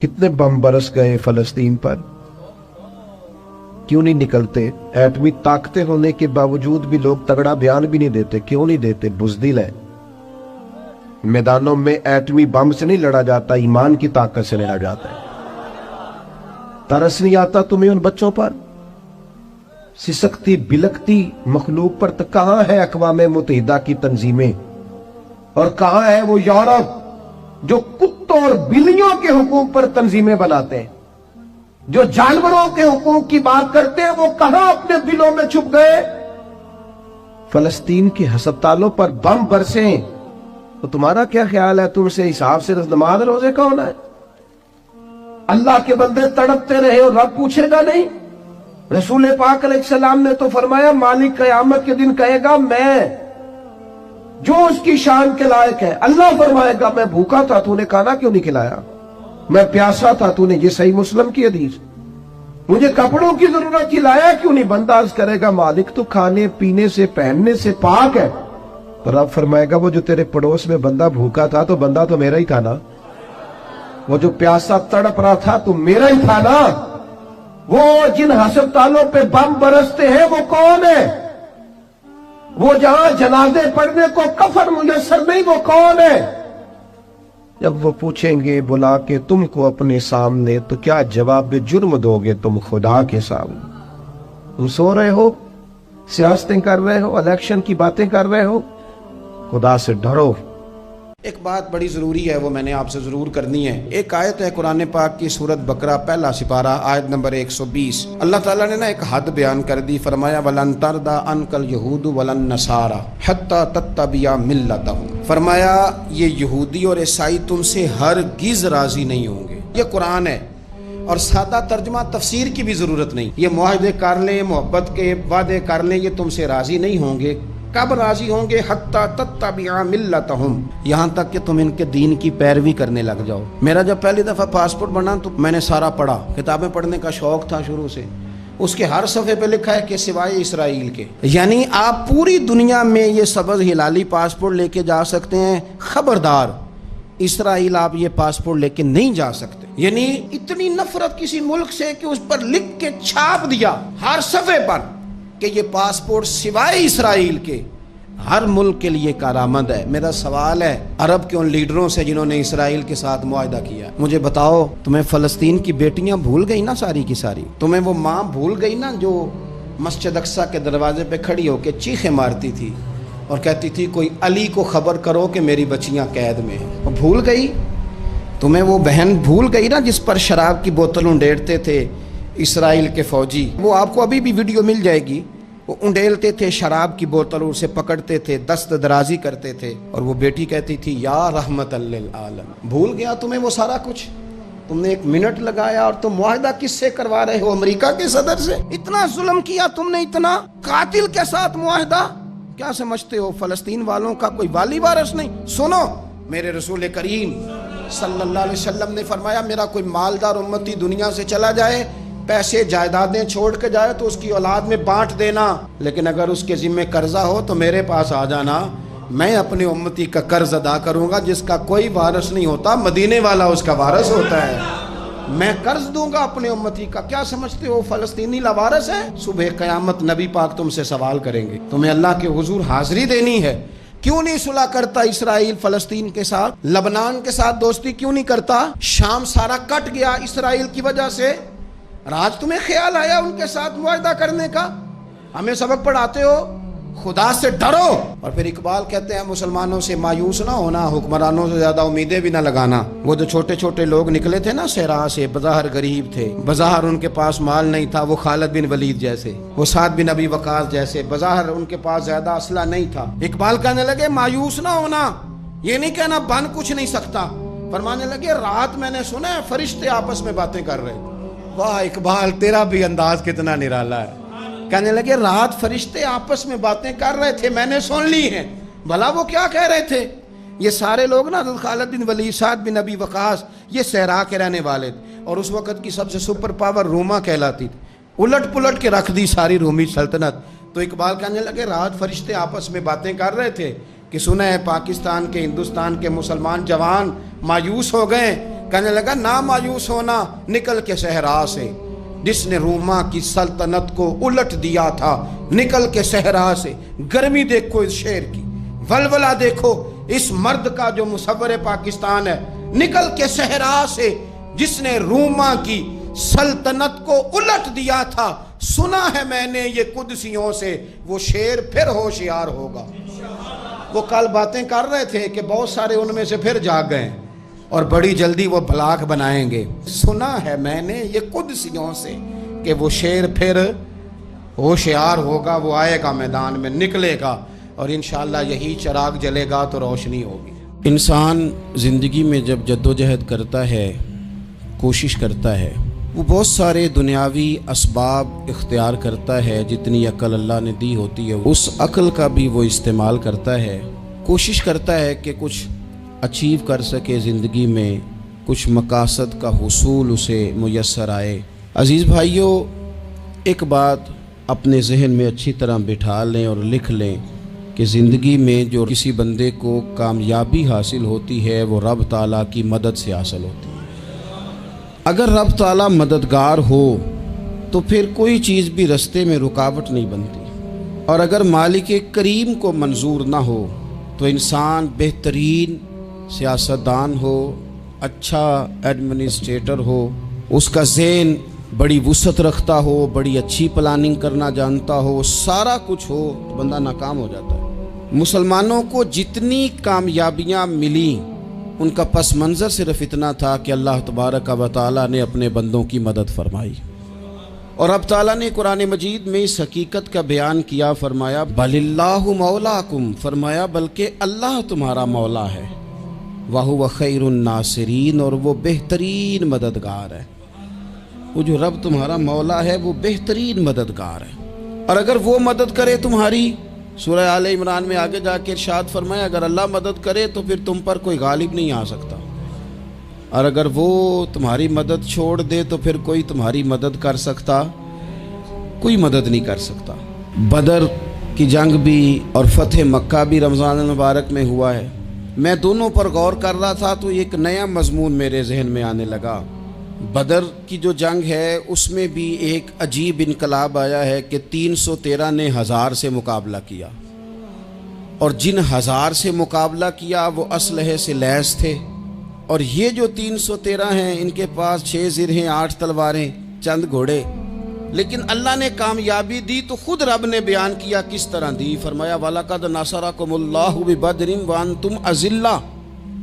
कितने बम बरस गए फलस्तीन पर, क्यों नहीं निकलते? एटमी ताकतें होने के बावजूद भी लोग तगड़ा बयान भी नहीं देते। क्यों नहीं देते? बुज़दिल है। मैदानों में एटमी बम से नहीं लड़ा जाता, ईमान की ताकत से लड़ा जाता है। तरस नहीं आता तुम्हें उन बच्चों पर? सिसकती बिलकती मखलूक पर? तो कहां है अक़वाम मुत्तहिदा की तंजीमें, और कहां है वो यूरोप जो कुत्तों और बिल्लियों के हुकूक पर तंजीमें बनाते हैं, जो जानवरों के हुकूक की बात करते हैं? वो कहां अपने दिलों में छुप गए? फलस्तीन के अस्पतालों पर बम बरसे तो तुम्हारा क्या ख्याल है? तुमसे हिसाब से नमाज रोजे कौन है? अल्लाह के बंदे तड़पते रहे और रब पूछेगा नहीं? रसूल पाक अलैहिस्सलाम ने तो फरमाया, मालिक क़यामत के दिन कहेगा, मैं जो उसकी शान के लायक है। अल्लाह फरमाएगा, मैं भूखा था, तूने खाना क्यों नहीं खिलाया? मैं प्यासा था, तूने, ये सही मुस्लिम की हदीस, मुझे कपड़ों की जरूरत थी, लाया क्यों नहीं? बंदा अर्ज करेगा, मालिक तो खाने पीने से पहनने से पाक है। तो रब फरमाएगा, वो जो तेरे पड़ोस में बंदा भूखा था, तो बंदा तो मेरा ही था ना। वो जो प्यासा तड़प रहा था, तो मेरा ही था ना। वो जिन अस्पतालों पे बम बरसते हैं, वो कौन है? वो जहां जनाजे पढ़ने को कफन मुयस्सर नहीं, वो कौन है? जब वो पूछेंगे बुला के तुमको अपने सामने, तो क्या जवाब जुर्म दोगे तुम खुदा के सामने? तुम सो रहे हो, सियासतें कर रहे हो, इलेक्शन की बातें कर रहे हो? खुदा से डरो। एक बात बड़ी ज़रूरी है, वो मैंने आपसे ज़रूर करनी है। एक आयत है कुरान पाक की, सूरत बकरा पहला सिपारा, आयत नंबर 120। अल्लाह ताला ने ना एक हद बयान कर दी। फरमाया, वलन तरदा अनकल यहूद वलन नसारा हत्ता तत्तबिया मिल्लतहुम। फरमाया, ये यहूदी और ईसाई तुमसे हरगिज़ राजी नहीं होंगे। ये कुरान है, और सादा तर्जमा तफसीर की भी ज़रूरत नहीं। ये मुआहदे कर लें, मोहब्बत के वादे कर लें, ये तुमसे राजी नहीं होंगे। कब राजी होंगे? हत्ता तत्तबिया मिल्लतहुम, यहाँ तक कि तुम इनके दीन की पैरवी करने लग जाओ। मेरा जब पहली दफ़ा पासपोर्ट बना तो मैंने सारा पढ़ा, किताबें पढ़ने का शौक था शुरू से। उसके हर सफ़े पे लिखा है कि सिवाय इसराइल के, यानी आप पूरी दुनिया में ये सबज हिलाली पासपोर्ट लेके जा सकते हैं, खबरदार इसराइल आप ये पासपोर्ट लेके नहीं जा सकते। यानी इतनी नफरत किसी मुल्क से कि उस पर लिख के छाप दिया हर सफ़े पर कि ये पासपोर्ट सिवाय इसराइल के हर मुल्क के लिए कारामद है। मेरा सवाल है अरब के उन लीडरों से जिन्होंने इसराइल के साथ मुआहदा किया, मुझे बताओ, तुम्हें फलस्तीन की बेटियां भूल गई ना सारी की सारी? तुम्हें वो माँ भूल गई ना जो मस्जिद अक्सा के दरवाजे पे खड़ी होकर चीखें मारती थी और कहती थी, कोई अली को खबर करो कि मेरी बच्चियां कैद में हैं? वो भूल गई? तुम्हें वो बहन भूल गई ना जिस पर शराब की बोतल उंडेलते थे इसराइल के फौजी? वो आपको अभी भी वीडियो मिल जाएगी। वो उंडेलते थे शराब की बोतल, उसे पकड़ते थे, दस्त दराजी करते थे, और वो बेटी कहती थी, या रहमतल लिल आलम। भूल गया तुम्हें वो सारा कुछ? तुमने 1 मिनट लगाया, और तुम मुआहदा किससे करवा रहे हो? अमेरिका के सदर से। इतना जुल्म किया तुमने, इतना कातिल के साथ मुआहदा। क्या समझते हो फलस्तीन वालों का कोई वाली वारिस नहीं? सुनो, मेरे रसूल करीम सल्लल्लाहु अलैहि वसल्लम ने फरमाया, मेरा कोई मालदार उम्मती दुनिया से चला जाए, पैसे जायदादें छोड़ के जाए, तो उसकी औलाद में बांट देना, लेकिन अगर उसके जिम्मे कर्जा हो तो मेरे पास आ जाना, मैं अपने उम्मती का कर्ज अदा करूंगा। जिसका कोई वारिस नहीं होता, मदीने वाला उसका वारिस होता है। मैं कर्ज दूंगा अपने उम्मती का। क्या समझते हो फलस्तीनी लावारिस है? सुबह कयामत नबी पाक तुमसे सवाल करेंगे, तुम्हें अल्लाह के हुजूर हाजिरी देनी है। क्यों नहीं सुलह करता इसराइल फलस्तीन के साथ? लबनान के साथ दोस्ती क्यों नहीं करता? शाम सारा कट गया इसराइल की वजह से। आज तुम्हें ख्याल आया उनके साथ मुआहदा करने का? हमें सबक पढ़ाते हो, खुदा से डरो। और फिर इकबाल कहते हैं, मुसलमानों से मायूस ना होना, हुक्मरानों से ज्यादा उम्मीदें भी ना लगाना। वो जो छोटे छोटे लोग निकले थे ना सहरा से, बज़ाहिर गरीब थे, बज़ाहिर उनके पास माल नहीं था, वो खालिद बिन वलीद जैसे, वो साद बिन अबी वकास जैसे, बज़ाहिर उनके पास ज्यादा असला नहीं था। इकबाल कहने लगे, मायूस ना होना, ये नहीं कहना बन कुछ नहीं सकता। फरमाने लगे, रात मैंने सुना है फरिश्ते आपस में बातें कर रहे थे। वाह इकबाल, तेरा भी अंदाज कितना निराला है। कहने लगे, रात फरिश्ते आपस में बातें कर रहे थे, मैंने सुन ली हैं। भला वो क्या कह रहे थे? ये सारे लोग ना खालिद बिन वलीद, साद बिन अबी वकास, ये सहरा के रहने वाले थे, और उस वक़्त की सबसे सुपर पावर रोमा कहलाती थी। उलट पुलट के रख दी सारी रोमी सल्तनत। तो इकबाल कहने लगे, रात फरिश्ते आपस में बातें कर रहे थे कि सुना है पाकिस्तान के, हिंदुस्तान के मुसलमान जवान मायूस हो गए, कहने लगा ना मायूस होना, निकल के सहरा से, जिसने रूमा की सल्तनत को उलट दिया था, निकल के सहरा से। गर्मी देखो इस शेर की, वलवला देखो इस मर्द का जो मुसव्वरे पाकिस्तान है, निकल के सहरा से जिसने रूमा की सल्तनत को उलट दिया था, सुना है मैंने ये कुदसियों से, वो शेर फिर होशियार होगा। वो कल बातें कर रहे थे कि बहुत सारे उनमें से फिर जाग गए और बड़ी जल्दी वो भलाक बनाएंगे। सुना है मैंने ये कुदसियों से कि वो शेर फिर होशियार होगा, वो आएगा मैदान में, निकलेगा और इंशाअल्लाह यही चिराग जलेगा तो रोशनी होगी। इंसान ज़िंदगी में जब जद्दोजहद करता है, कोशिश करता है, वो बहुत सारे दुनियावी असबाब इख्तियार करता है। जितनी अक्ल अल्लाह ने दी होती है उस अक्ल का भी वो इस्तेमाल करता है, कोशिश करता है कि कुछ अचीव कर सके ज़िंदगी में, कुछ मकासद का हुसूल उसे मुयस्सर आए। अज़ीज़ भाइयों, एक बात अपने जहन में अच्छी तरह बिठा लें और लिख लें कि ज़िंदगी में जो किसी बंदे को कामयाबी हासिल होती है वो रब ताला की मदद से हासिल होती है। अगर रब ताला मददगार हो तो फिर कोई चीज़ भी रास्ते में रुकावट नहीं बनती, और अगर मालिक करीम को मंजूर ना हो तो इंसान बेहतरीन सियासतदान हो, अच्छा एडमिनिस्ट्रेटर हो, उसका ज़हन बड़ी वुसअत रखता हो, बड़ी अच्छी प्लानिंग करना जानता हो, सारा कुछ हो, तो बंदा नाकाम हो जाता है। मुसलमानों को जितनी कामयाबियाँ मिली उनका पस मंज़र सिर्फ इतना था कि अल्लाह तबारक व तआला ने अपने बंदों की मदद फरमाई। और अब ताला ने कुरान मजीद में इस हकीकत का बयान किया, फरमाया बलिल्लाहु मौलाकुम, फरमाया बल्कि अल्लाह तुम्हारा मौला है, वहुव खैरुन नासिरीन, और वो बेहतरीन मददगार है। वो जो रब तुम्हारा मौला है वो बेहतरीन मददगार है। और अगर वो मदद करे तुम्हारी, सूरह आले इमरान में आगे जाके इरशाद फरमाया अगर अल्लाह मदद करे तो फिर तुम पर कोई गालिब नहीं आ सकता, और अगर वो तुम्हारी मदद छोड़ दे तो फिर कोई तुम्हारी मदद कर सकता, कोई मदद नहीं कर सकता। बदर की जंग भी और फतेह मक्का भी रमज़ान मुबारक में हुआ है। मैं दोनों पर गौर कर रहा था तो एक नया मजमून मेरे जहन में आने लगा। बदर की जो जंग है उसमें भी एक अजीब इनकलाब आया है कि 313 ने 1000 से मुकाबला किया, और जिन 1000 से मुकाबला किया वो असलहे से लैस थे, और ये जो 313 हैं इनके पास 6 जिरहें, 8 तलवारें, चंद घोड़े। लेकिन अल्लाह ने कामयाबी दी तो खुद रब ने बयान किया किस तरह दी, फरमाया वलक़द नसरकुमुल्लाहु बिबदरिन व अंतुम अज़िल्ला।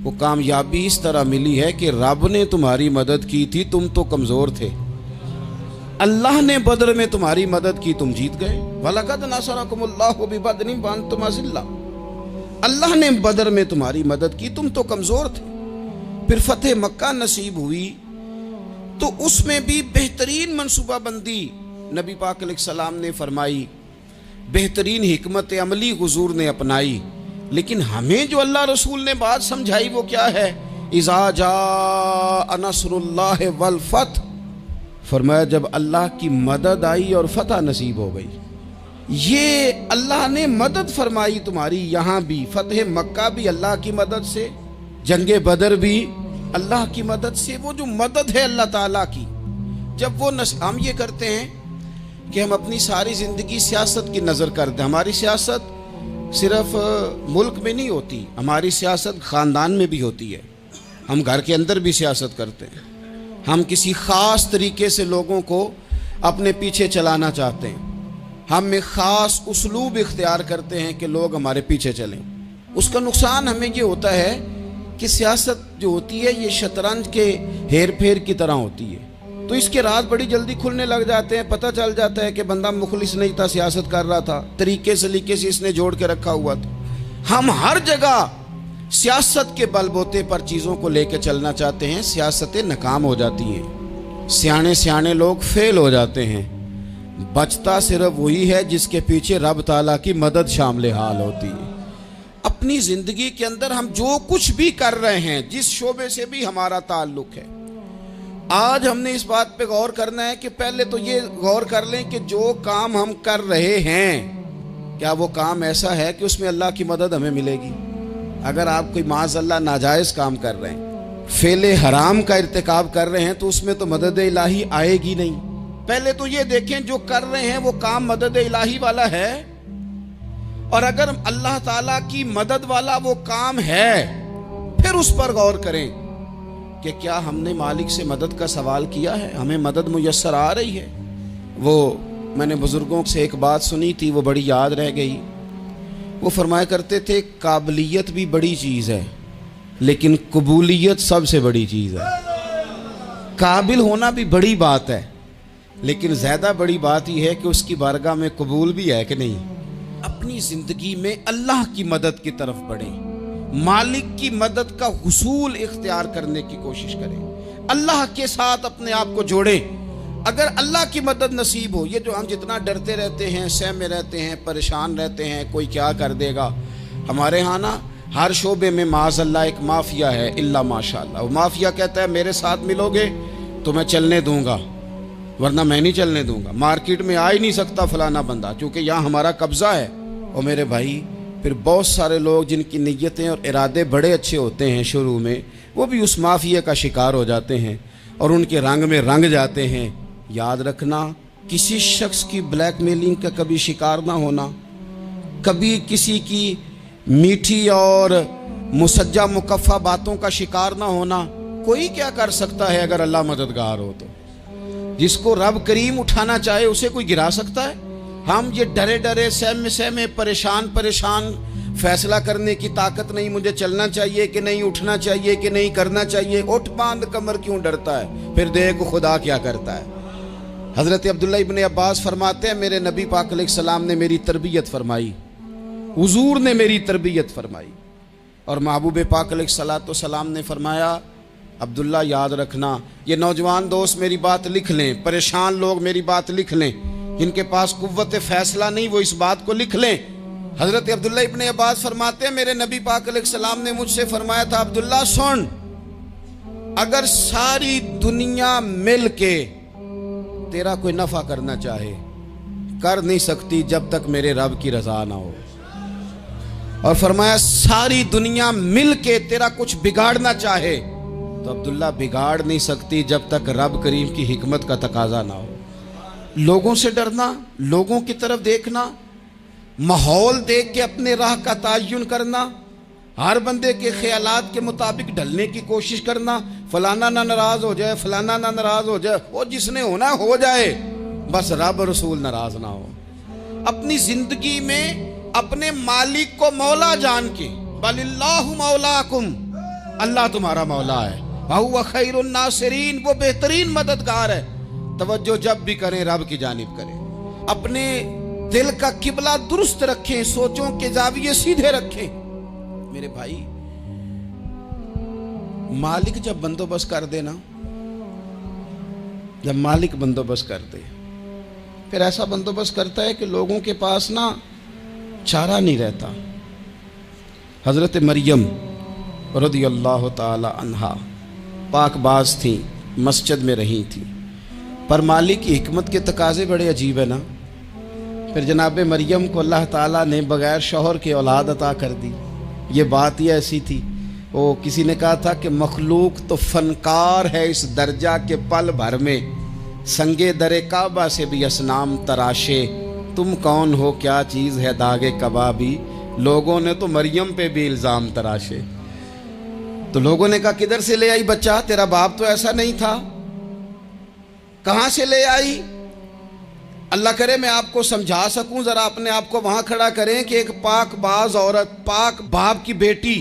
वो कामयाबी इस तरह मिली है कि रब ने तुम्हारी मदद की थी, तुम तो कमज़ोर थे, अल्लाह ने बदर में तुम्हारी मदद की, तुम जीत गए। वलक़द नसरकुमुल्लाहु बिबदरिन व अंतुम अज़िल्ला, अल्लाह ने बदर में तुम्हारी मदद की, तुम तो कमज़ोर थे। फिर फतेह मक्का नसीब हुई तो उसमें भी बेहतरीन मनसूबाबंदी नबी पाक अलैहिस्सलाम ने फरमाई, बेहतरीन हिकमत अमली हुजूर ने अपनाई। लेकिन हमें जो अल्लाह रसूल ने बात समझाई वो क्या है, इज़ा जा नस्रुल्लाह वल फतह, फरमाया जब अल्लाह की मदद आई और फतह नसीब हो गई। ये अल्लाह ने मदद फरमाई तुम्हारी, यहाँ भी फतेह मक्का भी अल्लाह की मदद से, जंगे बदर भी अल्लाह की मदद से। वो जो मदद है अल्लाह ताला की, जब वो हम ये करते हैं कि हम अपनी सारी ज़िंदगी सियासत की नज़र करते हैं। हमारी सियासत सिर्फ मुल्क में नहीं होती, हमारी सियासत ख़ानदान में भी होती है, हम घर के अंदर भी सियासत करते हैं। हम किसी ख़ास तरीके से लोगों को अपने पीछे चलाना चाहते हैं, हम एक ख़ास उसलूब इख्तियार करते हैं कि लोग हमारे पीछे चलें। उसका नुकसान हमें ये होता है कि सियासत जो होती है ये शतरंज के हेर फेर की तरह होती है, तो इसके राज बड़ी जल्दी खुलने लग जाते हैं। पता चल जाता है कि बंदा मुखलिस नहीं था, सियासत कर रहा था, तरीके सलीके से इसने जोड़ के रखा हुआ था। हम हर जगह सियासत के बलबोते पर चीज़ों को लेकर चलना चाहते हैं, सियासतें नाकाम हो जाती हैं, सियाने सियाने लोग फेल हो जाते हैं। बचता सिर्फ वही है जिसके पीछे रब ताला की मदद शामिल हाल होती है। अपनी ज़िंदगी के अंदर हम जो कुछ भी कर रहे हैं, जिस शोबे से भी हमारा ताल्लुक है, आज हमने इस बात पे गौर करना है कि पहले तो ये गौर कर लें कि जो काम हम कर रहे हैं क्या वो काम ऐसा है कि उसमें अल्लाह की मदद हमें मिलेगी। अगर आप कोई माज़अल्लाह नाजायज़ काम कर रहे हैं, फेले हराम का इर्तिकाब कर रहे हैं तो उसमें तो मदद इलाही आएगी नहीं। पहले तो ये देखें जो कर रहे हैं वो काम मदद इलाही वाला है, और अगर अल्लाह ताला की मदद वाला वो काम है फिर उस पर गौर करें कि क्या हमने मालिक से मदद का सवाल किया है, हमें मदद मुयस्सर आ रही है। वो मैंने बुजुर्गों से एक बात सुनी थी, वो बड़ी याद रह गई। वो फरमाया करते थे काबिलियत भी बड़ी चीज़ है लेकिन कबूलियत सबसे बड़ी चीज़ है। काबिल होना भी बड़ी बात है लेकिन ज़्यादा बड़ी बात यह है कि उसकी बारगाह में कबूल भी है कि नहीं। अपनी ज़िंदगी में अल्लाह की मदद की तरफ बढ़ें, मालिक की मदद का हुसूल इख्तियार करने की कोशिश करें, अल्लाह के साथ अपने आप को जोड़ें। अगर अल्लाह की मदद नसीब हो, ये जो हम जितना डरते रहते हैं, सहमे रहते हैं, परेशान रहते हैं कोई क्या कर देगा, हमारे यहाँ ना हर शोबे में माज़अल्लाह एक माफिया है, इल्ला माशाअल्लाह। वो माफिया कहता है मेरे साथ मिलोगे तो मैं चलने दूंगा वरना मैं नहीं चलने दूंगा, मार्केट में आ ही नहीं सकता फलाना बंदा क्योंकि यहाँ हमारा कब्जा है। और मेरे भाई फिर बहुत सारे लोग जिनकी नीयतें और इरादे बड़े अच्छे होते हैं शुरू में, वो भी उस माफिया का शिकार हो जाते हैं और उनके रंग में रंग जाते हैं। याद रखना, किसी शख्स की ब्लैकमेलिंग का कभी शिकार ना होना, कभी किसी की मीठी और मुसज्जा मुकफ़ा बातों का शिकार ना होना। कोई क्या कर सकता है अगर अल्लाह मददगार हो तो। जिसको रब करीम उठाना चाहे उसे कोई गिरा सकता है। हम ये डरे डरे सहमे परेशान फैसला करने की ताकत नहीं, मुझे चलना चाहिए कि नहीं, उठना चाहिए कि नहीं, करना चाहिए। उठ बांध कमर क्यों डरता है, फिर देखो खुदा क्या करता है। हज़रत अब्दुल्ला इब्न अब्बास फरमाते हैं मेरे नबी पाक अलैहिस्सलाम ने मेरी तरबियत फरमाई, हुजूर ने मेरी तरबियत फरमाई। और महबूब पाक अलैहिस्सलाम ने फरमाया अब्दुल्ला याद रखना, ये नौजवान दोस्त मेरी बात लिख लें, परेशान लोग मेरी बात लिख लें, जिनके पास कुव्वत फैसला नहीं वो इस बात को लिख लें। हज़रत अब्दुल्ला इब्न अब्बास फरमाते हैं मेरे नबी पाक अलैहिस्सलाम ने मुझसे फरमाया था अब्दुल्ला सुन, अगर सारी दुनिया मिल के तेरा कोई नफा करना चाहे कर नहीं सकती जब तक मेरे रब की रजा ना हो। और फरमाया सारी दुनिया मिल के तेरा कुछ बिगाड़ना चाहे तो अब्दुल्ला बिगाड़ नहीं सकती जब तक रब करीम की हिकमत का तकाजा ना हो। लोगों से डरना, लोगों की तरफ देखना, माहौल देख के अपने राह का तयन करना, हर बंदे के ख्यालात के मुताबिक ढलने की कोशिश करना, फलाना ना नाराज हो जाए, फलाना ना नाराज हो जाए, वो जिसने होना हो जाए, बस रब रसूल नाराज ना हो। अपनी जिंदगी में अपने मालिक को मौला जान के, बलिल्लाहु मौलाकुम, अल्लाह तुम्हारा मौला है, वहुवा खैरुन नासिरीन, वो बेहतरीन मददगार है। तवज्जो जब भी करें रब की जानिब करें, अपने दिल का किबला दुरुस्त रखें, सोचों के जाविये सीधे रखें। मेरे भाई मालिक जब बंदोबस्त कर दे ना, जब मालिक बंदोबस्त कर दे फिर ऐसा बंदोबस्त करता है कि लोगों के पास ना चारा नहीं रहता। हजरत मरियम रज़ियल्लाहु ताला अन्हा पाकबाज थी, मस्जिद में रही थी, पर मालिक की हिकमत के तकाजे बड़े अजीब है ना। फिर जनाब मरियम को अल्लाह ताला ने बगैर शौहर के औलाद अता कर दी। ये बात ही ऐसी थी, वो किसी ने कहा था कि मखलूक तो फनकार है इस दर्जा के पल भर में, संगे दरे काबा से भी असनाम तराशे, तुम कौन हो क्या चीज़ है दागे कबाबी। लोगों ने तो मरियम पे भी इल्ज़ाम तराशे। तो लोगों ने कहा किधर से ले आई बच्चा, तेरा बाप तो ऐसा नहीं था, कहां से ले आई। अल्लाह करे मैं आपको समझा सकूं, जरा अपने आप को वहां खड़ा करें कि एक पाक बाज औरत, पाक बाप की बेटी,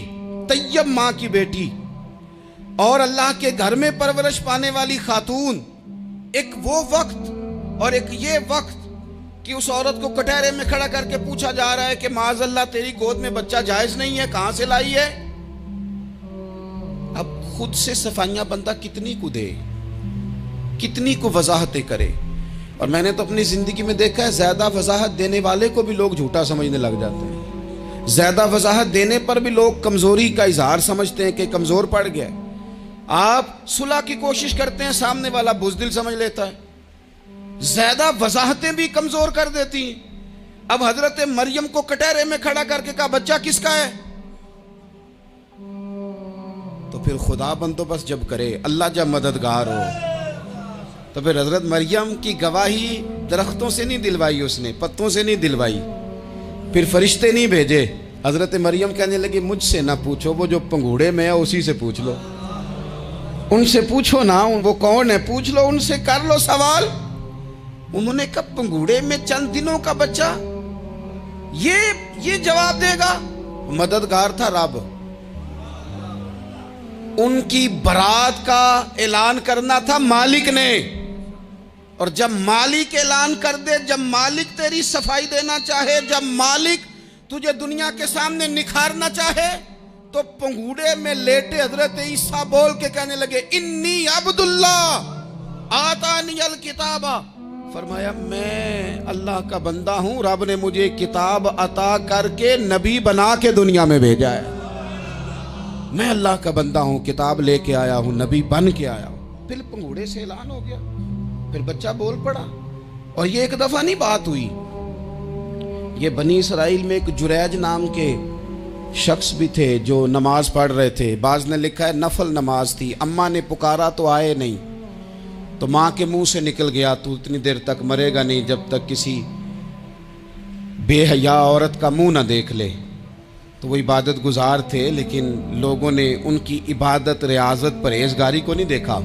तैयब माँ की बेटी और अल्लाह के घर में परवरिश पाने वाली खातून, एक वो वक्त और एक ये वक्त कि उस औरत को कटहरे में खड़ा करके पूछा जा रहा है कि माज़अल्लाह तेरी गोद में बच्चा जायज नहीं है, कहां से लाई है। अब खुद से सफाइयां बंदा कितनी को दे, कितनी को वजाहतें करे। और मैंने तो अपनी जिंदगी में देखा है ज्यादा वजाहत देने वाले को भी लोग झूठा समझने लग जाते हैं। ज्यादा वजाहत देने पर भी लोग कमजोरी का इजहार समझते हैं कि कमजोर पड़ गया। आप सुलह की कोशिश करते हैं, सामने वाला बुज़दिल समझ लेता है। ज्यादा वजाहतें भी कमजोर कर देती हैं। अब हजरत मरियम को कटहरे में खड़ा करके कहा बच्चा किसका है। तो फिर खुदा बंदोबस्त जब करे, अल्लाह जब मददगार हो, तो फिर हजरत मरियम की गवाही दरख्तों से नहीं दिलवाई उसने, पत्तों से नहीं दिलवाई, फिर फरिश्ते नहीं भेजे। हजरत मरियम कहने लगी मुझसे ना पूछो, वो जो पंगूड़े में है उसी से पूछ लो, उनसे पूछो ना, वो कौन है पूछ लो, उनसे कर लो सवाल। उन्होंने कहा पंगूड़े में चंद दिनों का बच्चा, ये जवाब देगा? मददगार था रब। उनकी बरात का ऐलान करना था मालिक ने, और जब मालिक ऐलान कर दे, जब मालिक तेरी सफाई देना चाहे, जब मालिक तुझे दुनिया के सामने निखारना चाहे, तो पंगूड़े में लेटे हजरत ईसा बोल के कहने लगे इन्नी अब्दुल्ला आतानी अल किताबा, फरमाया मैं अल्लाह का बंदा हूं, रब ने मुझे किताब अता करके नबी बना के दुनिया में भेजा है। मैं अल्लाह का बंदा हूं, किताब लेके आया हूं, नबी बन के आया हूं। फिर पंगूड़े से ऐलान हो गया, फिर बच्चा बोल पड़ा। और ये एक दफा नहीं बात हुई, ये बनी इसराइल में एक जुरैज नाम के शख्स भी थे जो नमाज पढ़ रहे थे। बाज ने लिखा है नफल नमाज थी, अम्मा ने पुकारा तो आए नहीं, तो माँ के मुंह से निकल गया तू इतनी देर तक मरेगा नहीं जब तक किसी बेहया औरत का मुंह ना देख ले। तो वो इबादत गुजार थे, लेकिन लोगों ने उनकी इबादत, रियाजत, परहेजगारी को नहीं देखा।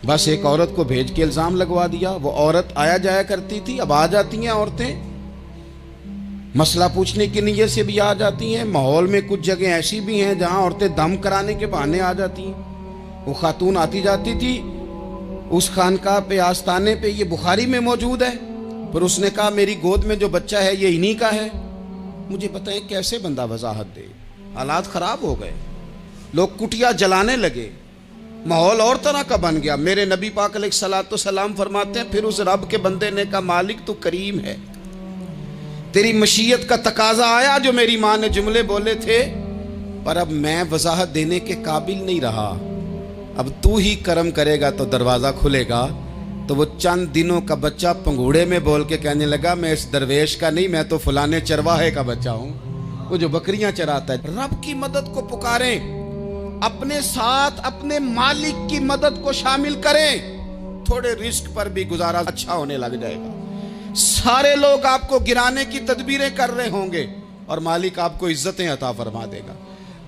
बस एक औरत को भेज के इल्ज़ाम लगवा दिया। वो औरत आया जाया करती थी, अब आ जाती हैं औरतें, मसला पूछने की नीयत से भी आ जाती हैं। माहौल में कुछ जगह ऐसी भी हैं जहां औरतें दम कराने के बहाने आ जाती हैं। वो खातून आती जाती थी उस खानका पे, आस्ताने पे, ये बुखारी में मौजूद है, पर उसने कहा मेरी गोद में जो बच्चा है ये इन्हीं का है। मुझे बताएं कैसे बंदा वजाहत दे। हालात खराब हो गए, लोग कुटिया जलाने लगे, माहौल और तरह का बन गया। मेरे नबी पाक अलैहिस्सलातु सलाम फरमाते हैं फिर उस रब के बंदे ने कहा मालिक तू करीम है, तेरी मशीयत का तकाजा आया जो मेरी माँ ने जुमले बोले थे, पर अब मैं वजाहत देने के काबिल नहीं रहा, अब तू ही करम करेगा तो दरवाज़ा खुलेगा। तो वो चंद दिनों का बच्चा पंगूड़े में बोल के कहने लगा मैं इस दरवेश का नहीं, मैं तो फलाने चरवाहे का बच्चा हूँ, वो जो बकरियां चराता है। रब की मदद को पुकारें, अपने साथ अपने मालिक की मदद को शामिल करें, थोड़े रिस्क पर भी गुजारा अच्छा होने लग जाएगा। सारे लोग आपको गिराने की तदबीरें कर रहे होंगे और मालिक आपको इज्जतें अता फरमा देगा,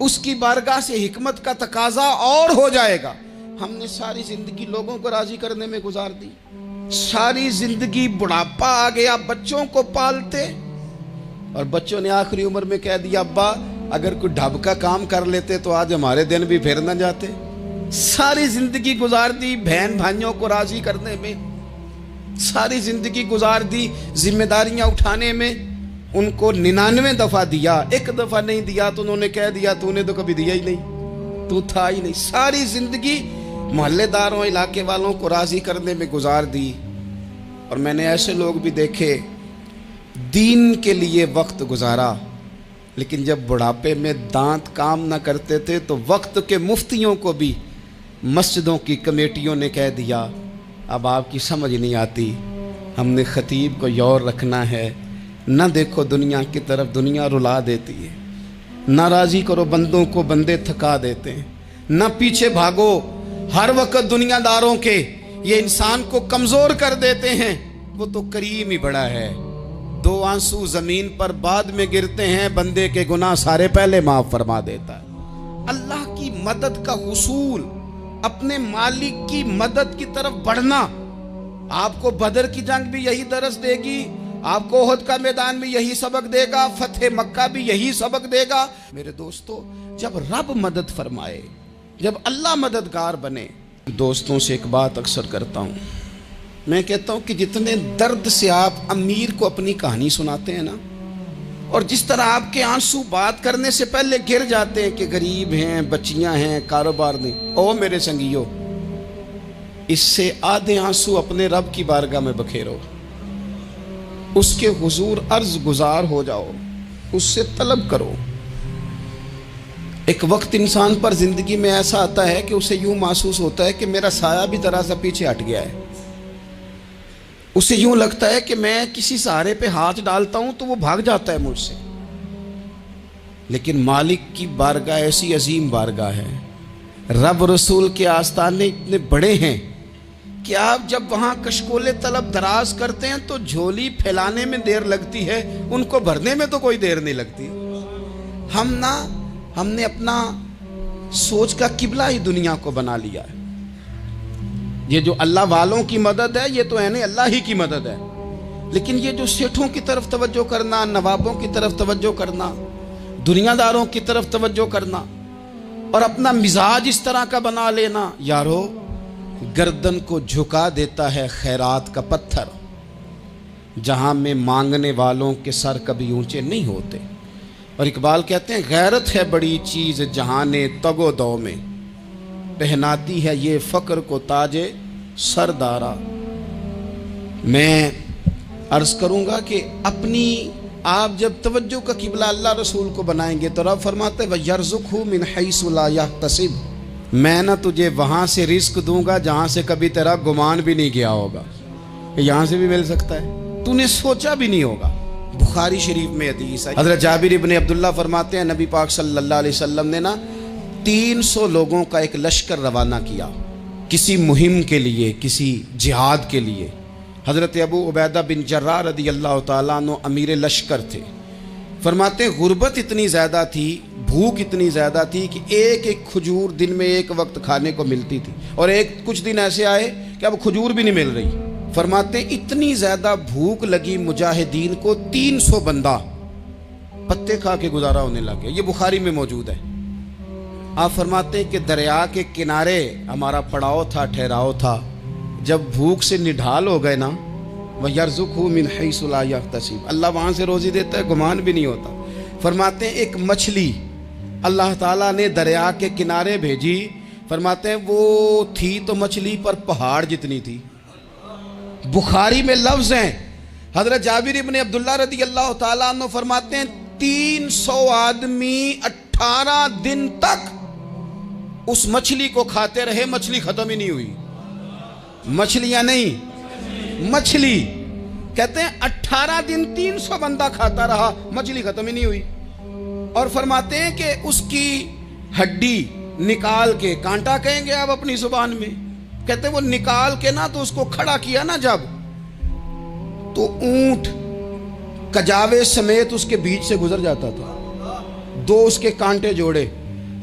उसकी बारगाह से हिकमत का तकाजा और हो जाएगा। हमने सारी जिंदगी लोगों को राजी करने में गुजार दी, सारी जिंदगी बुढ़ापा आ गया बच्चों को पालते, और बच्चों ने आखिरी उम्र में कह दिया अब्बा अगर कोई ढब का काम कर लेते तो आज हमारे दिन भी फिर न जाते। सारी जिंदगी गुजार दी बहन भाइयों को राजी करने में, सारी जिंदगी गुजार दी जिम्मेदारियां उठाने में। उनको 99 दफा दिया, एक दफा नहीं दिया तो उन्होंने कह दिया तूने तो कभी दिया ही नहीं, तू था ही नहीं। सारी जिंदगी मोहल्लेदारों, इलाके वालों को राजी करने में गुजार दी। और मैंने ऐसे लोग भी देखे दीन के लिए वक्त गुजारा, लेकिन जब बुढ़ापे में दांत काम ना करते थे तो वक्त के मुफ्तियों को भी मस्जिदों की कमेटियों ने कह दिया अब आपकी समझ नहीं आती, हमने खतीब को यौर रखना है, न देखो दुनिया की तरफ, दुनिया रुला देती है, न राजी करो बंदों को, बंदे थका देते हैं, न पीछे भागो हर वक्त दुनियादारों के, ये इंसान को कमज़ोर कर देते हैं। वो तो करीम ही बड़ा है, 2 आंसू ज़मीन पर बाद में गिरते हैं, बंदे के गुनाह सारे पहले माफ़ फरमा देता है। अल्लाह की मदद का हुसूल, अपने मालिक की मदद की तरफ बढ़ना, आपको बदर की जंग भी यही दरस देगी, आपको ओहद का मैदान भी यही सबक देगा, फतेह मक्का भी यही सबक देगा। मेरे दोस्तों, जब रब मदद फरमाए, जब अल्लाह मददगार बने। दोस्तों से एक बात अक्सर करता हूँ, मैं कहता हूँ कि जितने दर्द से आप अमीर को अपनी कहानी सुनाते हैं ना, और जिस तरह आपके आंसू बात करने से पहले गिर जाते हैं कि गरीब हैं, बच्चियां हैं, कारोबार नहीं, ओ मेरे संगियों, इससे आधे आंसू अपने रब की बारगाह में बखेरो, उसके हुजूर अर्ज गुजार हो जाओ, उससे तलब करो। एक वक्त इंसान पर जिंदगी में ऐसा आता है कि उसे यूं महसूस होता है कि मेरा साया भी जरा सा पीछे हट गया है, उसे यूं लगता है कि मैं किसी सहारे पे हाथ डालता हूं तो वो भाग जाता है मुझसे। लेकिन मालिक की बारगाह ऐसी अजीम बारगाह है, रब रसूल के आस्थाने इतने बड़े हैं कि आप जब वहाँ कशकोले तलब दराज करते हैं तो झोली फैलाने में देर लगती है, उनको भरने में तो कोई देर नहीं लगती। हमने अपना सोच का किबला ही दुनिया को बना लिया है। ये जो अल्लाह वालों की मदद है, ये तो है नहीं, अल्लाह ही की मदद है। लेकिन ये जो सेठों की तरफ तवज्जो करना, नवाबों की तरफ तवज्जो करना, दुनियादारों की तरफ तवज्जो करना और अपना मिजाज इस तरह का बना लेना, यारो गर्दन को झुका देता है खैरात का पत्थर, जहां में मांगने वालों के सर कभी ऊंचे नहीं होते। और इकबाल कहते हैं, गैरत है बड़ी चीज जहाने तगो दो में, पहनाती है ये फक्र को ताजे सरदारा। मैं अर्ज करूंगा कि अपनी आप जब तवज्जो का किबला अल्लाह रसूल को बनाएंगे तो रब फरमाते वयर्ज़ुक़हु मिन हैसु ला यहतसिब, मैं ना तुझे वहां से रिस्क दूंगा जहां से कभी तेरा गुमान भी नहीं गया होगा। यहां से भी मिल सकता है, तूने सोचा भी नहीं होगा। बुखारी शरीफ में हदीस है, हज़रत जाबिर इब्न अब्दुल्लाह फरमाते हैं, नबी पाक सल्लल्लाहु अलैहि वसल्लम ने ना 300 लोगों का एक लश्कर रवाना किया किसी मुहिम के लिए, किसी जिहाद के लिए। हज़रत अबू उबैदा बिन जर्राह रदी अल्लाह ताला अन्हु अमीर लश्कर थे। फरमाते गुर्बत इतनी ज़्यादा थी, भूख इतनी ज़्यादा थी कि एक एक खजूर दिन में एक वक्त खाने को मिलती थी, और कुछ दिन ऐसे आए कि अब खजूर भी नहीं मिल रही। फरमाते इतनी ज़्यादा भूख लगी मुजाहिदीन को, 300 बंदा पत्ते खा के गुजारा होने लगे। ये बुखारी में मौजूद है। आप फरमाते कि दरिया के किनारे हमारा पड़ाव था, ठहराव था। जब भूख से निढाल हो गए ना, वयर्ज़ुक़हु मिन हैसु ला यहतसिब, अल्लाह वहाँ से रोज़ी देता है, गुमान भी नहीं होता। फरमाते हैं एक मछली अल्लाह ताला ने दरिया के किनारे भेजी। फरमाते हैं वो थी तो मछली पर पहाड़ जितनी थी। बुखारी में लफ्ज़ हैं, हज़रत जाबिर इब्न अब्दुल्लाह रदी अल्लाह ताला अन्हु फरमाते हैं 300 आदमी 18 दिन तक उस मछली को खाते रहे, मछली खत्म ही नहीं हुई। मछलियां नहीं, मछली। कहते हैं 18 दिन 300 बंदा खाता रहा, मछली खत्म ही नहीं हुई। और फरमाते हैं कि उसकी हड्डी निकाल के, कांटा कहेंगे आप अपनी जुबान में, कहते हैं वो निकाल के ना तो उसको खड़ा किया ना जब, तो ऊंट कजावे समेत उसके बीच से गुजर जाता था। 2 उसके कांटे जोड़े।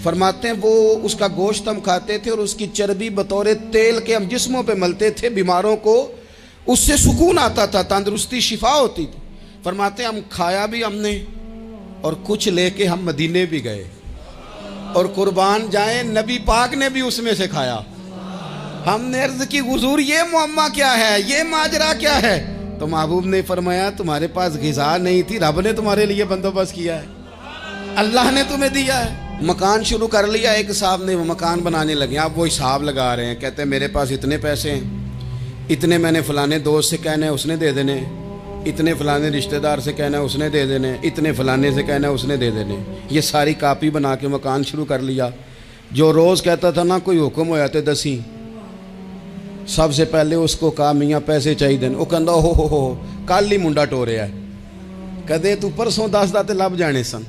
फरमाते हैं वो उसका गोश्त हम खाते थे और उसकी चर्बी बतौर तेल के हम जिस्मों पे मलते थे, बीमारों को उससे सुकून आता था, तंदुरुस्ती शिफा होती थी। फरमाते हैं हम खाया भी हमने और कुछ लेके हम मदीने भी गए, और कुर्बान जाए नबी पाक ने भी उसमें से खाया। हमने अर्ज की हुजूर ये मुअम्मा क्या है, ये माजरा क्या है? तो महबूब ने फरमाया तुम्हारे पास ग़िज़ा नहीं थी, रब ने तुम्हारे लिए बंदोबस्त किया है, अल्लाह ने तुम्हें दिया है। मकान शुरू कर लिया, एक साहब ने वो मकान बनाने लगे, आप वो हिसाब लगा रहे हैं, कहते हैं मेरे पास इतने पैसे हैं, इतने मैंने फलाने दोस्त से कहना है उसने दे देने, इतने फलाने रिश्तेदार से कहना है उसने दे देने, इतने फलाने से कहना है उसने दे देने। ये सारी कापी बना के मकान शुरू कर लिया। जो रोज़ कहता था ना कोई हुक्म हो जाते दसी, सबसे पहले उसको कहा मियाँ पैसे चाहिए। वो कहता हो कल ही मुंडा टोरे है, कदे तू परसों 10 दाते लब जाने सन।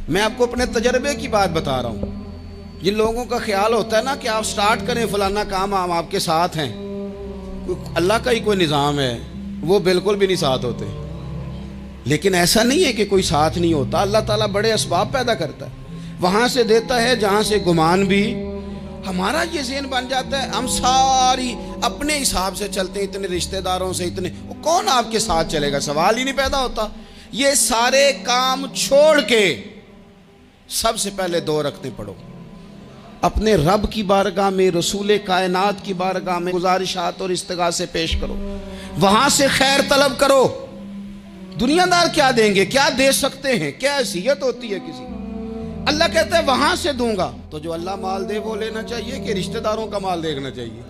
मैं आपको अपने तजर्बे की बात बता रहा हूँ। जिन लोगों का ख्याल होता है ना कि आप स्टार्ट करें फलाना काम, हम आपके साथ हैं, अल्लाह का ही कोई निज़ाम है, वो बिल्कुल भी नहीं साथ होते। लेकिन ऐसा नहीं है कि कोई साथ नहीं होता, अल्लाह ताला बड़े असबाब पैदा करता है, वहाँ से देता है जहाँ से गुमान भी। हमारा ये ज़हन बन जाता है, हम सारी अपने हिसाब से चलते हैं, इतने रिश्तेदारों से, इतने, कौन आपके साथ चलेगा? सवाल ही नहीं पैदा होता। ये सारे काम छोड़ के सबसे पहले 2 रखते पढ़ो, अपने रब की बारगाह में, रसूल कायनात की बारगाह में गुजारिशात और इस्तिगासे पेश करो, वहां से खैर तलब करो। दुनियादार क्या देंगे, क्या दे सकते हैं, क्या हैसियत होती है किसी? अल्लाह कहता है वहां से दूंगा। तो जो अल्लाह माल दे वो लेना चाहिए कि रिश्तेदारों का माल देखना चाहिए?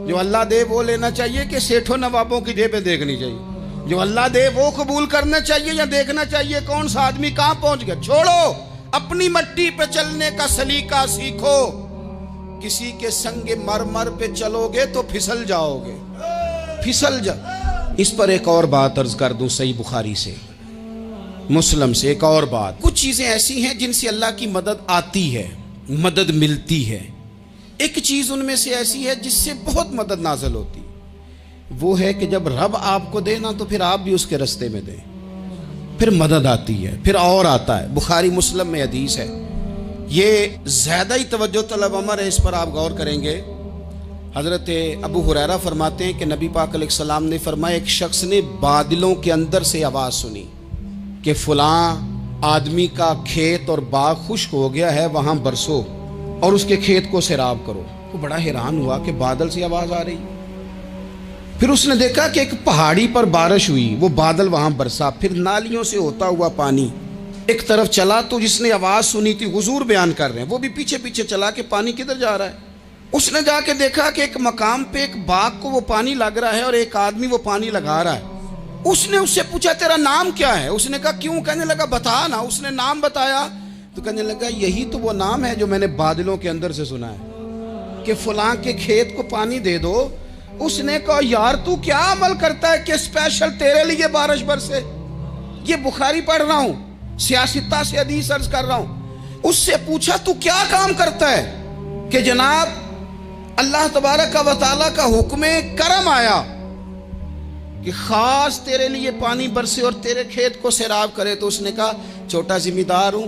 जो अल्लाह दे वो लेना चाहिए कि सेठों नवाबों की जेबें देखनी चाहिए? जो अल्लाह दे वो कबूल करना चाहिए या देखना चाहिए कौन सा आदमी कहां पहुंच गया? छोड़ो, अपनी मट्टी पे चलने का सलीका सीखो। किसी के संगे मरमर पे चलोगे तो फिसल जाओगे, फिसल जा। इस पर एक और बात अर्ज कर दूं, सही बुखारी से, मुस्लिम से। एक और बात, कुछ चीजें ऐसी हैं जिनसे अल्लाह की मदद आती है, मदद मिलती है। एक चीज उनमें से ऐसी है जिससे बहुत मदद नाज़िल होती, वो है कि जब रब आपको दे ना तो फिर आप भी उसके रास्ते में दें, फिर मदद आती है, फिर और आता है। बुखारी मुस्लिम में हदीस है, ये ज्यादा ही तवज्जो तलब अमर है, इस पर आप गौर करेंगे। हजरत अबू हुरैरा फरमाते हैं कि नबी पाक अलैहिस्सलाम ने फरमाया, एक शख्स ने बादलों के अंदर से आवाज़ सुनी कि फलां आदमी का खेत और बाग खुश्क हो गया है, वहाँ बरसो और उसके खेत को सैराब करो। वो बड़ा हैरान हुआ कि बादल से आवाज़ आ रही। फिर उसने देखा कि एक पहाड़ी पर बारिश हुई, वो बादल वहाँ बरसा, फिर नालियों से होता हुआ पानी एक तरफ चला। तो जिसने आवाज़ सुनी थी, हुजूर बयान कर रहे हैं, वो भी पीछे पीछे चला कि पानी किधर जा रहा है। उसने जाके देखा कि एक मकाम पे एक बाग को वो पानी लग रहा है और एक आदमी वो पानी लगा रहा है। उसने उससे पूछा, तेरा नाम क्या है? उसने कहा क्यों? कहने लगा बता ना। उसने नाम बताया तो कहने लगा, यही तो वो नाम है जो मैंने बादलों के अंदर से सुना है कि फलां के खेत को पानी दे दो। उसने कहा, यार तू क्या अमल करता है कि स्पेशल तेरे लिए बारिश बरसे? ये बुखारी पढ़ रहा हूं, सियासता से हदीस अर्ज कर रहा हूं। उससे पूछा, तू क्या काम करता है कि जनाब अल्लाह तबारक व तआला का हुक्म करम आया कि खास तेरे लिए पानी बरसे और तेरे खेत को सैराब करे? तो उसने कहा, छोटा जिम्मेदार हूं,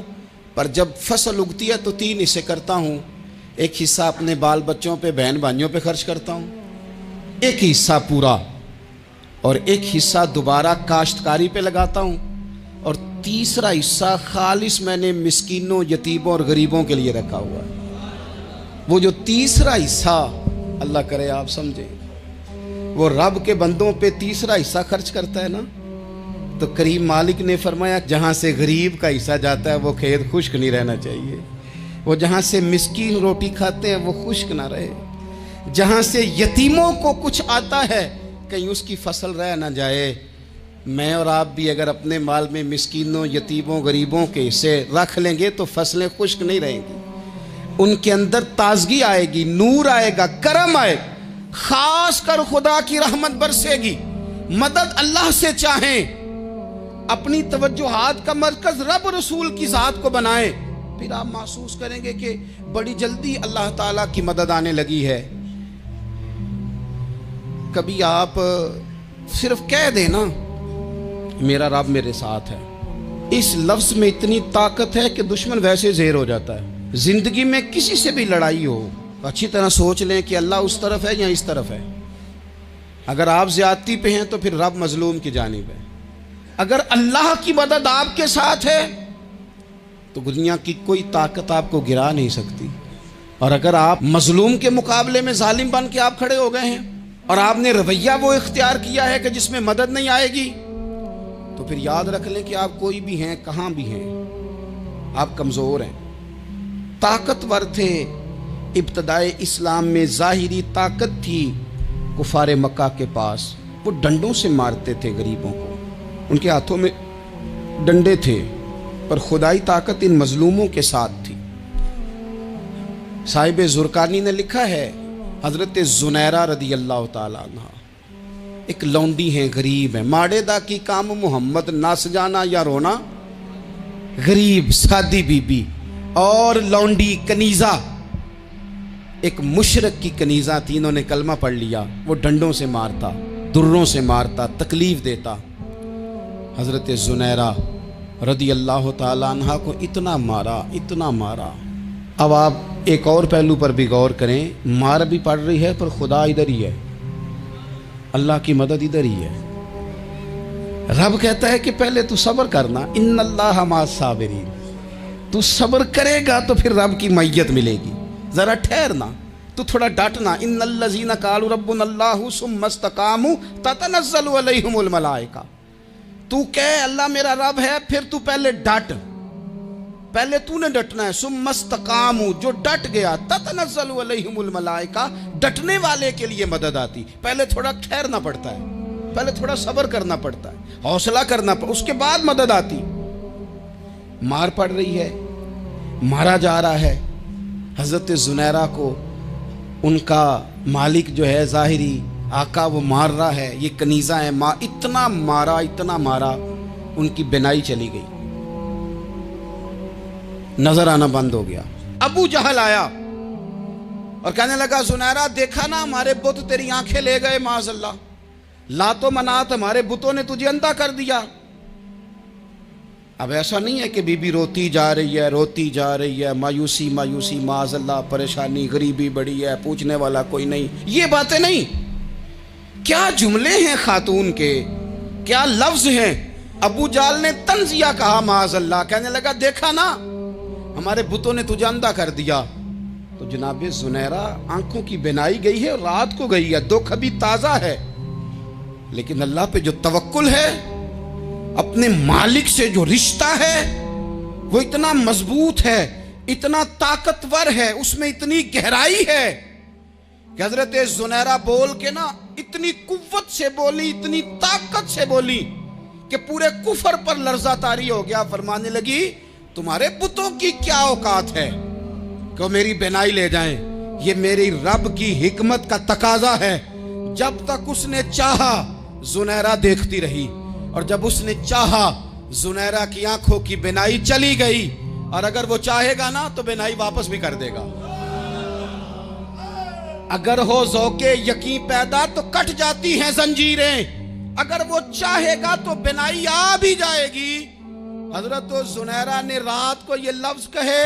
पर जब फसल उगती है तो 3 हिस्से करता हूं। एक हिस्सा अपने बाल बच्चों पे, बहन भाइयों पे खर्च करता हूं, एक हिस्सा पूरा, और एक हिस्सा दोबारा काश्तकारी पे लगाता हूं, और तीसरा हिस्सा खालिस मैंने मिस्कीनों, यतीमों और गरीबों के लिए रखा हुआ है। वो जो तीसरा हिस्सा, अल्लाह करे आप समझे, वो रब के बंदों पे तीसरा हिस्सा खर्च करता है ना, तो करीम मालिक ने फरमाया, जहां से गरीब का हिस्सा जाता है वो खेत खुश्क नहीं रहना चाहिए। वो जहां से मिस्कीन रोटी खाते हैं वो खुश्क ना रहे। जहां से यतीमों को कुछ आता है कहीं उसकी फसल रह ना जाए। मैं और आप भी अगर अपने माल में मिस्कीनों, यतीमों, गरीबों के हिस्से रख लेंगे तो फसलें खुश्क नहीं रहेंगी, उनके अंदर ताजगी आएगी, नूर आएगा, करम आएगा, खास कर खुदा की रहमत बरसेगी। मदद अल्लाह से चाहें, अपनी तवज्जुहात का मरकज रब रसूल की जात को बनाएं, फिर आप महसूस करेंगे कि बड़ी जल्दी अल्लाह ताला की मदद आने लगी है। कभी आप सिर्फ कह देना मेरा रब मेरे साथ है, इस लफ्ज में इतनी ताकत है कि दुश्मन वैसे ज़ेर हो जाता है। जिंदगी में किसी से भी लड़ाई हो, अच्छी तरह सोच लें कि अल्लाह उस तरफ है या इस तरफ है। अगर आप ज्यादती पे हैं तो फिर रब मजलूम की जानिब है। अगर अल्लाह की मदद आपके साथ है तो दुनिया की कोई ताकत आपको गिरा नहीं सकती। और अगर आप मजलूम के मुकाबले में जालिम बन के आप खड़े हो गए हैं और आपने रवैया वो इख्तियार किया है कि जिसमें मदद नहीं आएगी, तो फिर याद रख लें कि आप कोई भी हैं, कहां भी हैं, आप कमजोर हैं। ताकतवर थे इब्तदाए इस्लाम में, जाहिरी ताकत थी कुफारे मक्का के पास, वो डंडों से मारते थे गरीबों को, उनके हाथों में डंडे थे, पर खुदाई ताकत इन मजलूमों के साथ थी। साहिब जुरकानी ने लिखा है, हजरत जुनैरा रदी अल्लाह ताला अन्हा एक लौंडी हैं, गरीब हैं, माड़े दा की काम मोहम्मद नस जाना या रोना, गरीब सादी बीबी और लौंडी कनीजा, एक मुशरक की कनीजा थी, इन्होंने कलमा पढ़ लिया। वो डंडों से मारता, दुर्रों से मारता, तकलीफ देता। हजरत जुनैरा रदी अल्लाह ताला अन्हा को इतना मारा, इतना मारा। अब आप एक और पहलू पर भी गौर करें, मार भी पड़ रही है पर खुदा इधर ही है, अल्लाह की मदद इधर ही है। रब कहता है कि पहले तू सब्र करना, इन्नल्लाह मास साबिरीन, तू सब्र करेगा तो फिर रब की मैयत मिलेगी। जरा ठहरना, तू थोड़ा डटना। इन्नल्लज़ीना क़ालू रब्बुनल्लाहु सुम्मा इस्तक़ामू ततनज़्ज़लु अलैहिमुल मलाइका, तू कह अल्लाह मेरा रब है, फिर तू पहले डट, पहले तूने डटना है। सुम्मा इस्तक़ामू, जो डट गया, ततनज़्ज़लु अलैहिमुल मलाइका, डटने वाले के लिए मदद आती। पहले थोड़ा ठहरना पड़ता है, पहले थोड़ा सब्र करना पड़ता है, हौसला करना पड़ता, उसके बाद मदद आती। मार पड़ रही है, मारा जा रहा है। हजरत जुनैरा को उनका मालिक जो है, जाहिरी आका, वो मार रहा है। ये कनीजा है, इतना मारा, इतना मारा उनकी बिनाई चली गई, नजर आना बंद हो गया। अबू जहल आया और कहने लगा, सुनैरा देखा ना हमारे बुत तेरी आंखें ले गए, माज़अल्लाह, लातो मनात हमारे बुतों ने तुझे अंधा कर दिया। अब ऐसा नहीं है कि बीबी रोती जा रही है, रोती जा रही है, मायूसी मायूसी, माज़अल्लाह, परेशानी, गरीबी बड़ी है, पूछने वाला कोई नहीं, ये बातें नहीं। क्या जुमले हैं खातून के, क्या लफ्ज हैं। अबू जाल ने तंजिया कहा, माज़अल्लाह, कहने लगा देखा ना हमारे बुतों ने तुझे अंधा कर दिया। तो जनाब ज़ुनैरा आंखों की बिनाई गई है, रात को गई है, दुख अभी ताजा है, लेकिन अल्लाह पे जो तवक्कुल है, अपने मालिक से जो रिश्ता है वो इतना मजबूत है, इतना ताकतवर है, उसमें इतनी गहराई है कि हजरत ज़ुनैरा बोल के ना इतनी कुव्वत से बोली, इतनी ताकत से बोली कि पूरे कुफर पर लर्जा तारी हो गया। फरमाने लगी, तुम्हारे बुतों की क्या औकात है कि मेरी बिनाई ले जाएं, ये मेरी रब की हिकमत का तकाजा है। जब तक उसने चाहा ज़ुनैरा देखती रही, और जब उसने चाहा ज़ुनैरा की आंखों की बिनाई चली गई, और अगर वो चाहेगा ना तो बिनाई वापस भी कर देगा। अगर हो ज़ौक़े यकीन पैदा तो कट जाती हैं जंजीरें, अगर वो चाहेगा तो बिनाई आ भी जाएगी। हजरत ज़ुनैरा ने रात को ये लफ्ज कहे,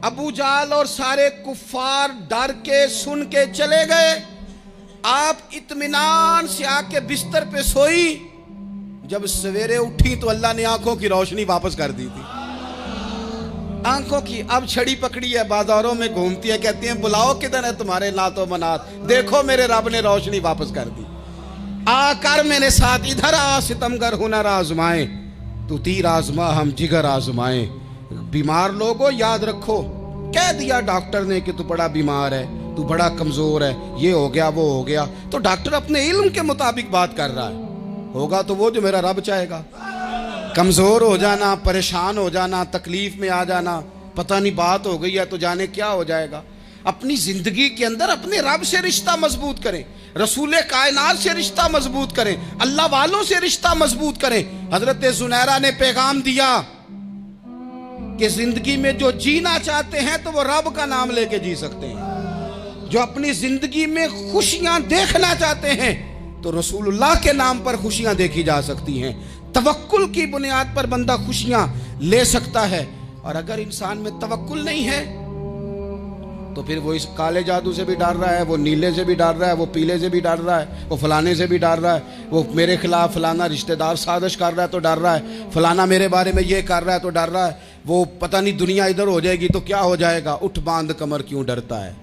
अबू जाल और सारे कुफ्फार डर के सुन के चले गए। आप इत्मीनान से आके बिस्तर पे सोई। जब सवेरे उठी तो अल्लाह ने आंखों की रोशनी वापस कर दी थी। आंखों की अब छड़ी पकड़ी है, बाजारों में घूमती है, कहती है बुलाओ किधर है तुम्हारे नातो मनात, देखो मेरे रब ने रोशनी वापस कर दी। आकर मेरे साथ इधर आ, सितमगर हुनर आजमाए, तू तीर आजमा हम जिगर आजमाए। बीमार लोगों याद रखो, कह दिया डॉक्टर ने कि तू बड़ा बीमार है, तू बड़ा कमजोर है, ये हो गया वो हो गया, तो डॉक्टर अपने इल्म के मुताबिक बात कर रहा है। होगा तो वो जो मेरा रब चाहेगा। कमजोर हो जाना, परेशान हो जाना, तकलीफ में आ जाना, पता नहीं बात हो गई है तो जाने क्या हो जाएगा। अपनी जिंदगी के अंदर अपने रब से रिश्ता मजबूत करें, रसूल कायनात से रिश्ता मजबूत करें, अल्लाह वालों से रिश्ता मजबूत करें। हजरत ज़ुनैरा ने पैगाम दिया कि जिंदगी में जो जीना चाहते हैं तो वो रब का नाम लेके जी सकते हैं। जो अपनी जिंदगी में खुशियां देखना चाहते हैं तो रसूलुल्लाह के नाम पर खुशियां देखी जा सकती हैं। तवक्कुल की बुनियाद पर बंदा खुशियां ले सकता है। और अगर इंसान में तवक्कुल नहीं है तो फिर वो इस काले जादू से भी डर रहा है, वो नीले से भी डर रहा है, वो पीले से भी डर रहा है, वो फलाने से भी डर रहा है, वो मेरे खिलाफ फलाना रिश्तेदार साजिश कर रहा है तो डर रहा है, फलाना मेरे बारे में ये कर रहा है तो डर रहा है, वो पता नहीं दुनिया इधर हो जाएगी तो क्या हो जाएगा, उठ बांध कमर क्यों डरता है,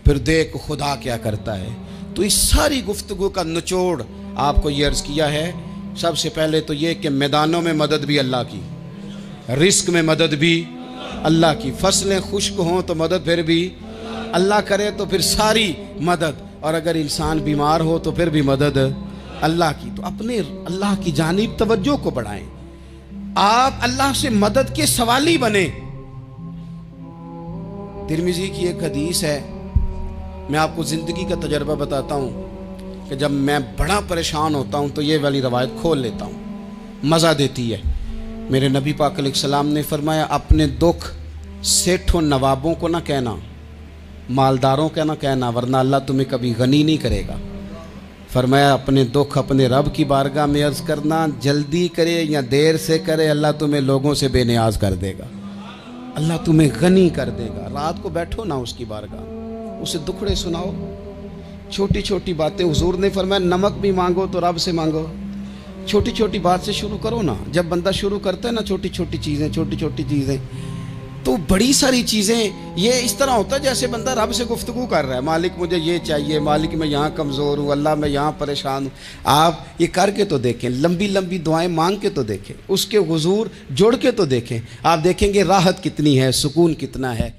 फिर देख खुदा क्या करता है। तो इस सारी गुफ्तगू का निचोड़ आपको ये अर्ज़ किया है। सबसे पहले तो ये कि मैदानों में मदद भी अल्लाह की, रिस्क में मदद भी अल्लाह की, फसलें खुश्क हों तो मदद फिर भी अल्लाह करे, तो फिर सारी मदद, और अगर इंसान बीमार हो तो फिर भी मदद अल्लाह की। तो अपने अल्लाह की जानिब तवज्जो को बढ़ाएं, आप अल्लाह से मदद के सवाली बने। तिरमिज़ी की एक हदीस है, मैं आपको ज़िंदगी का तजर्बा बताता हूँ कि जब मैं बड़ा परेशान होता हूँ तो ये वाली रवायत खोल लेता हूँ, मज़ा देती है। मेरे नबी पाक अलैहिस्सलाम ने फरमाया, अपने दुख सेठों नवाबों को ना कहना, मालदारों का ना कहना, वरना अल्लाह तुम्हें कभी गनी नहीं करेगा। फरमाया अपने दुख अपने रब की बारगाह में अर्ज़ करना, जल्दी करे या देर से करे अल्लाह तुम्हें लोगों से बेनियाज कर देगा, अल्लाह तुम्हें गनी कर देगा। रात को बैठो ना उसकी बारगाह, उसे दुखड़े सुनाओ, छोटी छोटी बातें। हुजूर ने फरमाया नमक भी मांगो तो रब से मांगो, छोटी छोटी बात से शुरू करो ना। जब बंदा शुरू करता है ना छोटी छोटी चीज़ें, तो बड़ी सारी चीज़ें ये इस तरह होता है जैसे बंदा रब से गुफ्तगू कर रहा है, मालिक मुझे ये चाहिए, मालिक मैं यहाँ कमज़ोर हूँ, अल्लाह मैं यहाँ परेशान हूँ। आप ये करके तो देखें, लंबी लंबी दुआएं मांग के तो देखें, उसके हुजूर जुड़ के तो देखें, आप देखेंगे राहत कितनी है, सुकून कितना है।